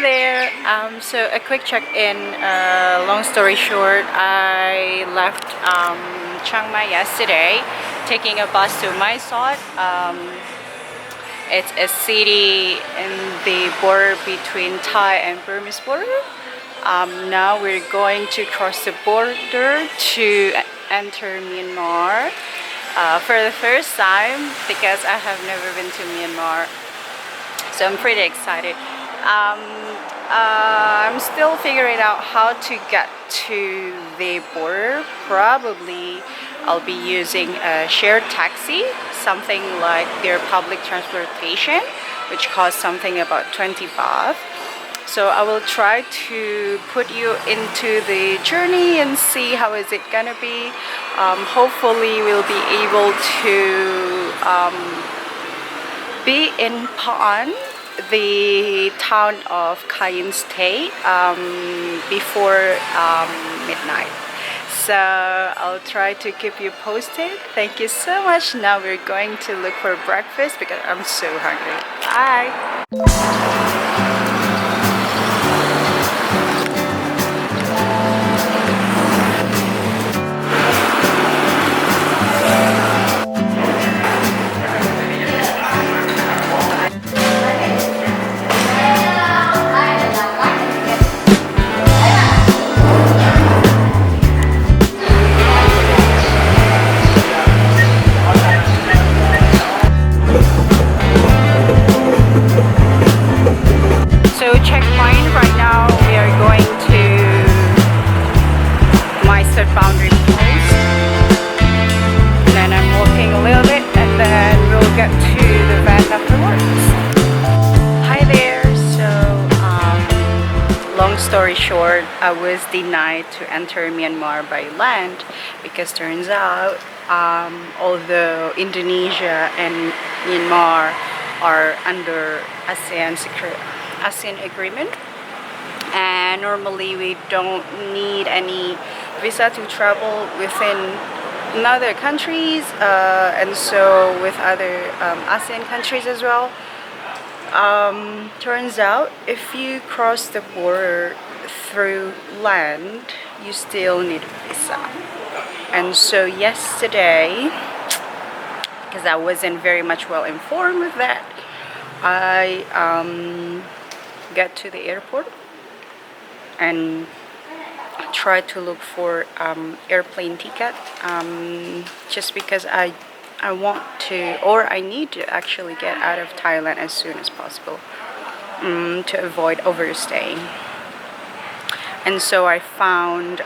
there. So a quick check-in. Long story short, I left Chiang Mai yesterday, taking a bus to Mae Sot. It's a city in the border between Thai and Burmese border. Now we're going to cross the border to enter Myanmar for the first time because I have never been to Myanmar. So I'm pretty excited. I'm still figuring out how to get to the border. Probably I'll be using a shared taxi, something like their public transportation, which costs something about 20 baht. So I will try to put you into the journey and see how is it gonna be. Hopefully we'll be able to be in Baht, the town of Kayin State, before midnight. So I'll try to keep you posted. Thank you so much. Now we're going to look for breakfast because I'm so hungry. Bye. Story short, I was denied to enter Myanmar by land because turns out although Indonesia and Myanmar are under ASEAN agreement, and normally we don't need any visa to travel within other countries, and so with other ASEAN countries as well. Turns out if you cross the border through land, you still need a visa. And so yesterday, because I wasn't very much well informed with that, I got to the airport and tried to look for airplane ticket, just because I want to, or I need to actually get out of Thailand as soon as possible, to avoid overstaying. And so I found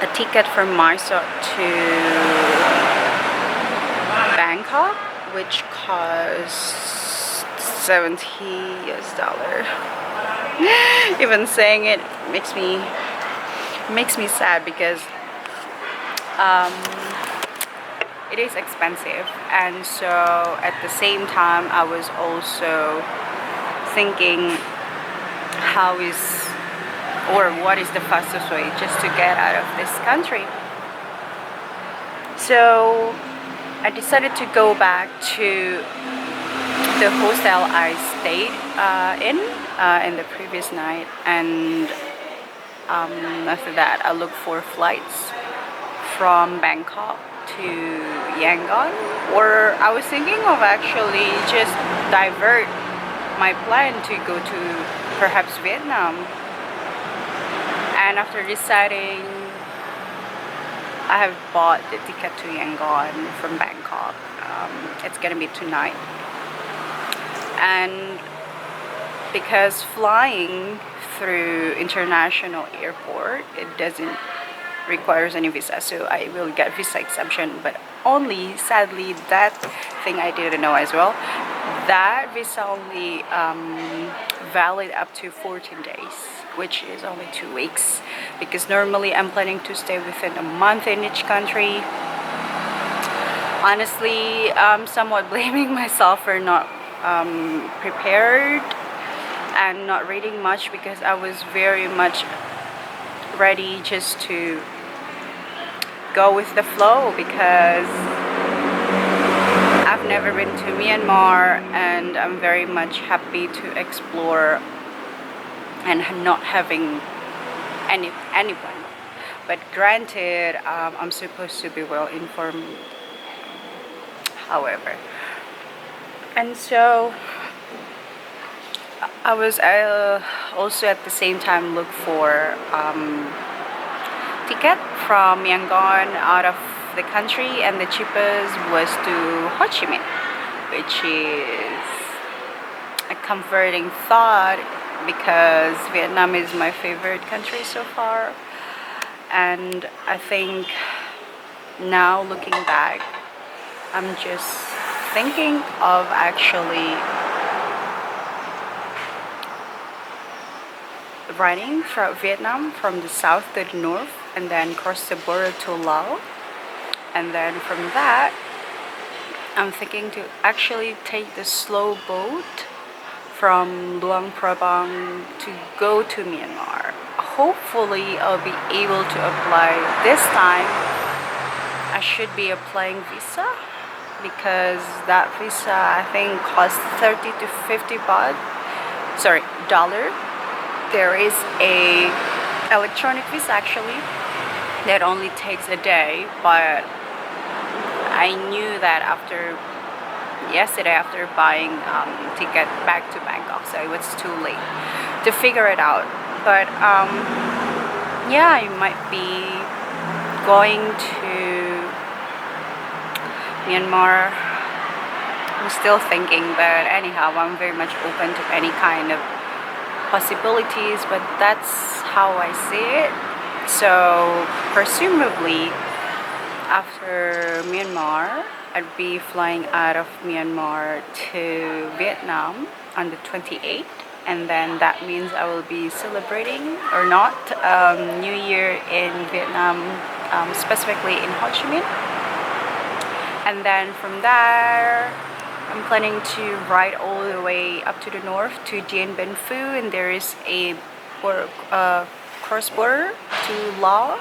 a ticket from Mae Sot to Bangkok, which costs $70 US. Even saying it makes me sad because it is expensive. And so at the same time I was also thinking what is the fastest way just to get out of this country. So I decided to go back to the hostel I stayed in the previous night, and after that I looked for flights from Bangkok to Yangon, or I was thinking of actually just divert my plan to go to perhaps Vietnam. And after deciding, I have bought the ticket to Yangon from Bangkok. It's gonna be tonight. And because flying through international airport, it doesn't requires any visa, so I will get visa exemption. But only, sadly, that thing I didn't know as well, that visa only valid up to 14 days, which is only 2 weeks, because normally I'm planning to stay within a month in each country. Honestly, I'm somewhat blaming myself for not prepared and not reading much, because I was very much ready just to go with the flow, because I've never been to Myanmar and I'm very much happy to explore and not having anyone. But granted, I'm supposed to be well informed, however. And so I was also at the same time look for ticket from Yangon out of the country, and the cheapest was to Ho Chi Minh, which is a comforting thought because Vietnam is my favorite country so far. And I think now looking back, I'm just thinking of actually riding throughout Vietnam from the south to the north and then cross the border to Laos. And then from that, I'm thinking to actually take the slow boat from Luang, Prabang to go to Myanmar. Hopefully I'll be able to apply this time. I should be applying visa because that visa I think costs 30 to 50 baht. Sorry, dollar. There is a electronic visa actually that only takes a day, but I knew that yesterday after buying ticket back to Bangkok, so it was too late to figure it out. But yeah, I might be going to Myanmar. I'm still thinking, but anyhow, I'm very much open to any kind of possibilities, but that's how I see it. So presumably after Myanmar, I'd be flying out of Myanmar to Vietnam on the 28th, and then that means I will be celebrating or not New Year in Vietnam, specifically in Ho Chi Minh. And then from there, I'm planning to ride all the way up to the north to Dien, and there is a cross border to Laos,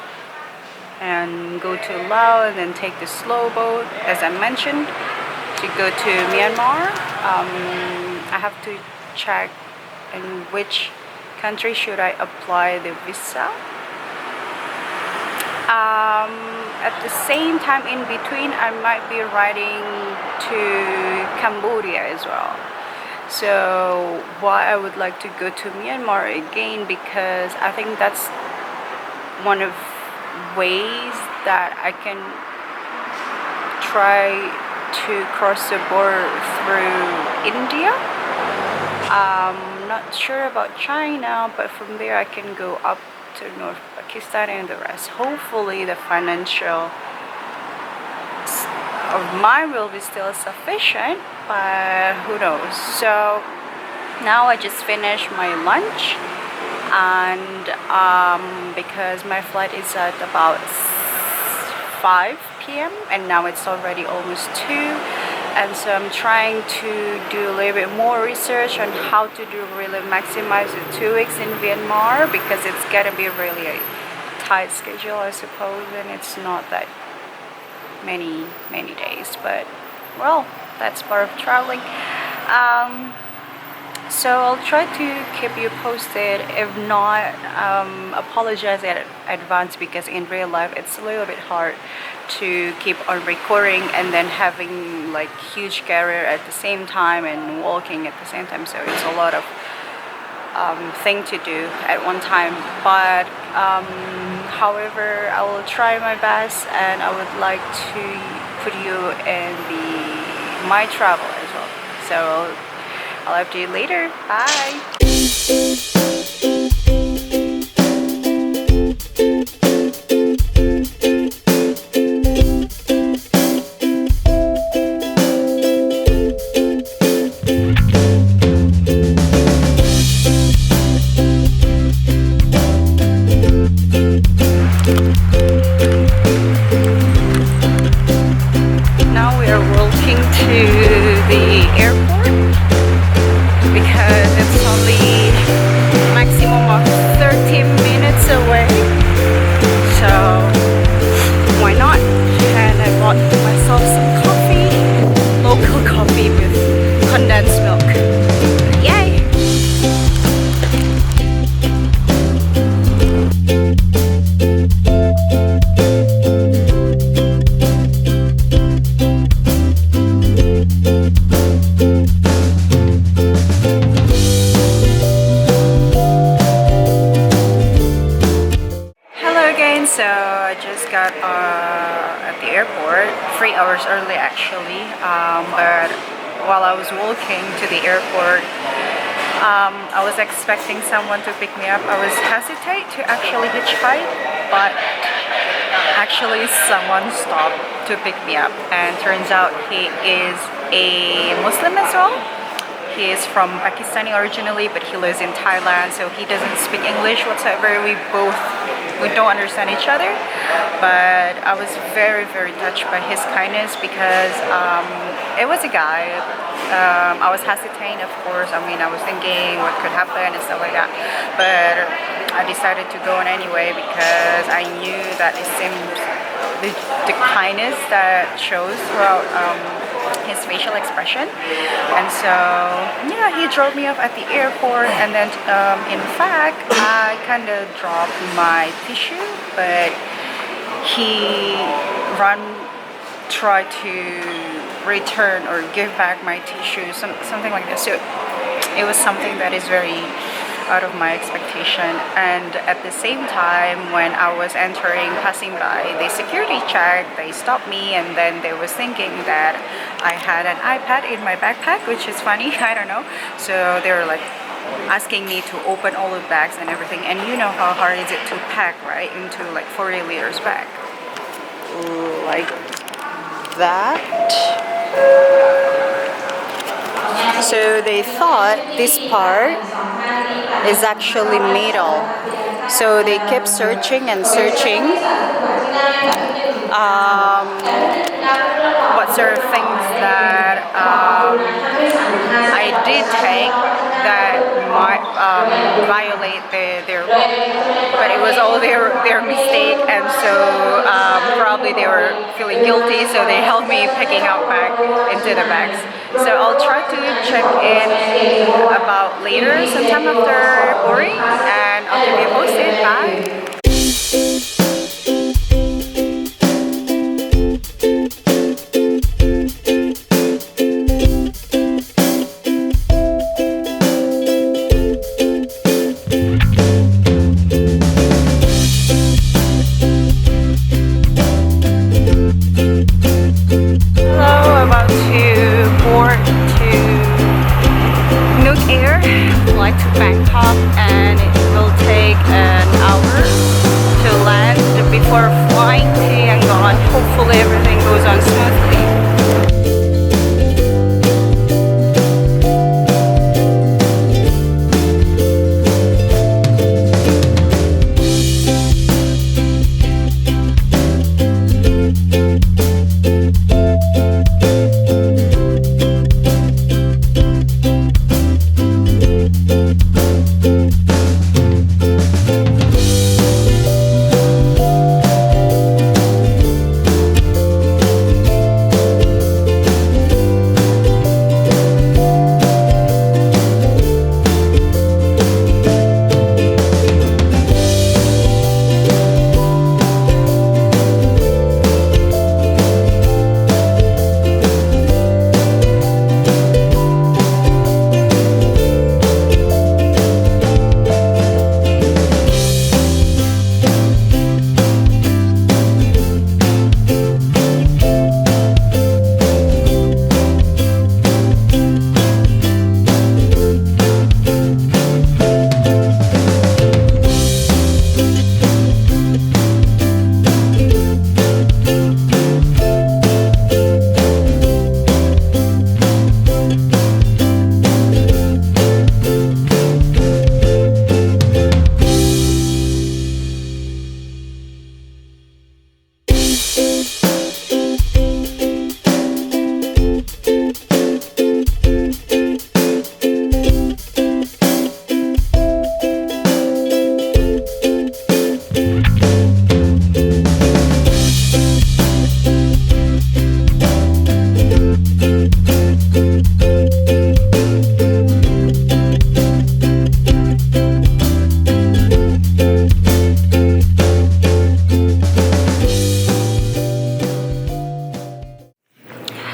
and go to Laos and then take the slow boat, as I mentioned, to go to Myanmar. I have to check in which country should I apply the visa. At the same time, in between, I might be riding to Cambodia as well. So why I would like to go to Myanmar again, because I think that's one of ways that I can try to cross the border through India. Not sure about China, but from there I can go up to North Pakistan and the rest. Hopefully the financial of mine will be still sufficient, but who knows. So now I just finished my lunch, and because my flight is at about 5 p.m. and now it's already almost 2, and so I'm trying to do a little bit more research on how to really maximize the 2 weeks in Myanmar, because it's gonna be really a tight schedule, I suppose, and it's not that many days, but well, that's part of traveling. So I'll try to keep you posted. If not, apologize in advance, because in real life it's a little bit hard to keep on recording and then having like huge career at the same time and walking at the same time, so it's a lot of thing to do at one time. But however, I will try my best, and I would like to put you in my travel as well. So I'll update you later. Bye. Now we are walking to the airport, because it's only got at the airport 3 hours early actually. But while I was walking to the airport, I was expecting someone to pick me up. I was hesitate to actually hitchhike, but actually someone stopped to pick me up, and turns out he is a Muslim as well. He is from Pakistan originally, but he lives in Thailand, so he doesn't speak English whatsoever. We don't understand each other, but I was very touched by his kindness because it was a guy. I was hesitating, of course. I mean, I was thinking what could happen and stuff like that, but I decided to go on anyway because I knew that it seems the kindness that shows throughout his facial expression. And so yeah, he drove me off at the airport, and then in fact I kind of dropped my tissue, but he tried to return or give back my tissue, something like this. So it was something that is very out of my expectation. And at the same time, when I was passing by the security check, they stopped me, and then they was thinking that I had an iPad in my backpack, which is funny. I don't know. So they were like asking me to open all the bags and everything, and you know how hard is it to pack, right, into like 40 liters bag like that. So they thought this part is actually metal, so they kept searching and searching what sort of things that I did take that might violate their law, but it was all their mistake, and so probably they were feeling guilty, so they held me picking out back into the bags. So I'll try to check in about later, sometime after boarding, and I'll keep you posted. Bye. Flight to Bangkok, and it will take an hour to land before flying to Yangon. Hopefully everything goes on smoothly.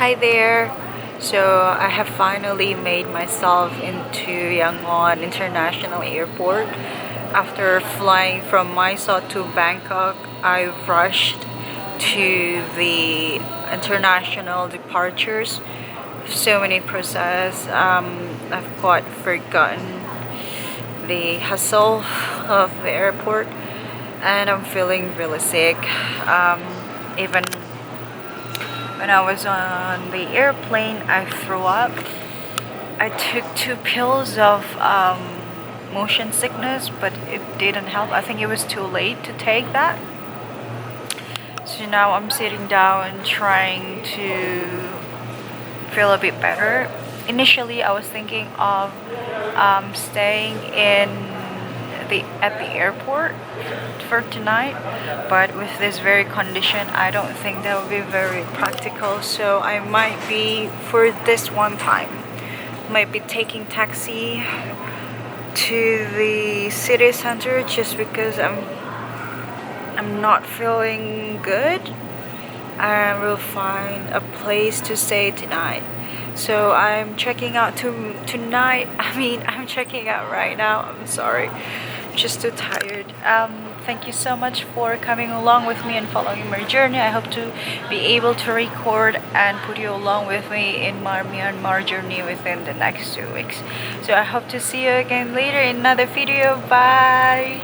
Hi there. So I have finally made myself into Yangon International Airport. After flying from Mae Sot to Bangkok, I rushed to the international departures. So many process. I've quite forgotten the hustle of the airport, and I'm feeling really sick. Even when I was on the airplane, I threw up. I took 2 pills of motion sickness, but it didn't help. I think it was too late to take that. So now I'm sitting down trying to feel a bit better. Initially, I was thinking of staying at the airport for tonight, but with this very condition, I don't think that would be very practical. So I might be, for this one time, might be taking taxi to the city center just because I'm not feeling good. I will find a place to stay tonight. So I'm checking out tonight. I'm checking out right now. I'm sorry, just too tired. Thank you so much for coming along with me and following my journey. I hope to be able to record and put you along with me in my Myanmar journey within the next 2 weeks. So I hope to see you again later in another video. Bye.